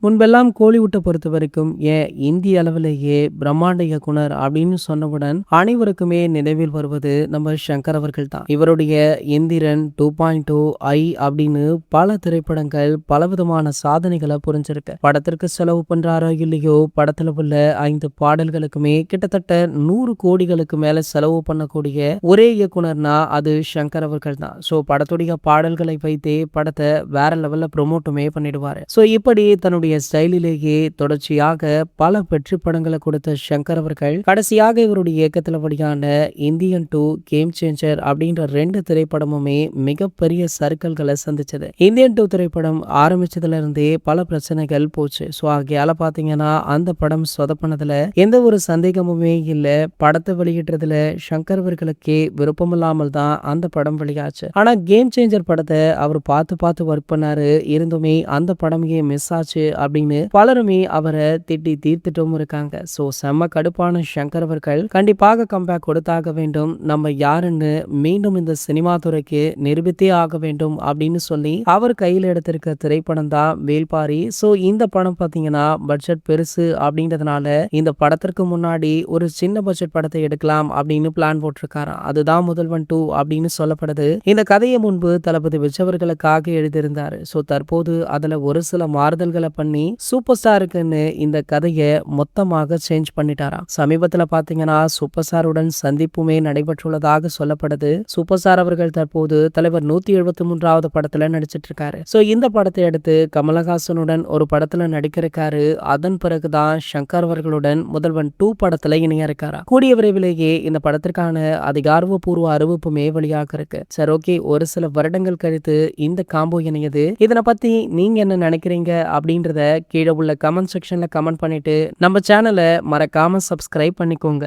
முன்பெல்லாம் கோலிவுட்ட பொறுத்தவரைக்கும், ஏன் இந்திய அளவிலேயே பிரம்மாண்ட இயக்குனர் அப்படின்னு சொன்னவுடன், அனைவருக்குமே நினைவில் வருவது நம்ம சங்கர் அவர்கள் தான். இவருடைய எந்திரன், 2.0, ஐ அப்படின்னு பல திரைப்படங்கள் பலவிதமான சாதனைகள புரிஞ்சிருக்கு. படத்திற்கு செலவு பண்றாரோ இல்லையோ, படத்துல உள்ள 5 பாடல்களுக்குமே கிட்டத்தட்ட 100 கோடிகளுக்கு மேல செலவு பண்ணக்கூடிய ஒரே இயக்குனர்னா அது சங்கர் அவர்கள் தான். ஸோ படத்துடைய பாடல்களை வைத்தே படத்தை வேற லெவல்ல ப்ரொமோட்டுமே பண்ணிடுவாரு. ஸோ இப்படி தன்னுடைய ஸ்டைலிலேயே தொடர்ச்சியாக பல வெற்றி படங்களை கொடுத்த சங்கர் அவர்கள் கடைசியாக இவருடைய இயக்கத்துல வெளியான இந்தியன் 2, கேம் சேஞ்சர் அப்படின்ற 2 திரைப்படமுமே மிகப்பெரிய சர்க்கிள்களை சந்திச்சது. இந்தியன் 2 திரைப்படம் ஆரம்பிச்சதுல இருந்தே பல பிரச்சனைகள் போச்சு. ஸோ ஆகையால பாத்தீங்கன்னா அந்த படம் சொதப்பினதுல எந்த ஒரு சந்தேகமுமே இல்ல. படத்தை வெளியிடுறதுல சங்கர் அவர்களுக்கே விருப்பமில்லாமல் தான் அந்த படம் வெளியாச்சு. ஆனா கேம் சேஞ்சர் படத்தை அவர் பார்த்து பார்த்து ஒர்க் பண்ணாரு. இருந்துமே அந்த படம் ஏன் மிஸ் ஆச்சு அப்படின்னு பலருமே அவரை திட்டி தீர்த்துட்டும் இருக்காங்க. சோ செம்ம கடுப்பான சங்கர் அவர்கள் கண்டிப்பாக கம்பேக் கொடுத்தாக வேண்டும், நம்ம யாருன்னு மீண்டும் இந்த சினிமா துறைக்கு நிரூபித்தே ஆக வேண்டும் அப்படின்னு சொல்லி அவர் கையில் எடுத்திருக்க திரைப்படம் தான் வேல்பாரி. சோ இந்த படம் பாத்தீங்கன்னா பட்ஜெட் பெருசு அப்படின்றதுனால இந்த படத்திற்கு முன்னாடி ஒரு சின்ன பட்ஜெட் படத்தை எடுக்கலாம் அப்படின்னு பிளான் போட்டிருக்காராம். அதுதான் முதல்வன் 2 அப்படின்னு சொல்லப்படுது. இந்த கதையை முன்பு தளபதி விஜய் அவர்களுக்காக எழுதியிருந்தாரு. சோ தற்போது அதுல ஒரு சில மாறுதல்களை பண்ணி சூப்பர் ஸ்டாருக்குன்னு இந்த கதையை மொத்தமாக சேஞ்ச் பண்ணிட்டாராம். சமீபத்துல பாத்தீங்கன்னா சூப்பர் ஸ்டாருடன் சந்திப்புமே நடைபெற்றுள்ளதாக சொல்லப்படுது. சூப்பர் ஸ்டார் அவர்கள் தற்போது தலைவர் 173வது படத்துல நடிச்சிட்டு இருக்காரு. சோ இந்த படத்தை எடுத்து கமலஹாசனுடன் ஒரு படத்துல நடிக்கிறாரு. அதன் பிறகுதான் சங்கர் அவர்களுடன் முதல்வன் 2 படத்துல இணைய இருக்காரா. கூடிய விரைவிலேயே இந்த படத்திற்கான அதிகாரப்பூர்வ அறிவிப்புமே வெளியாக இருக்கு. சரி, ஓகே, ஒரு சில வருடங்கள் கழித்து இந்த காம்போ இணையது. இதனை பத்தி நீங்க என்ன நினைக்கிறீங்க அப்படின்றத கீழே உள்ள கமெண்ட் செக்ஷன்ல கமெண்ட் பண்ணிட்டு நம்ம சேனலை மறக்காம சப்ஸ்கிரைப் பண்ணிக்கோங்க.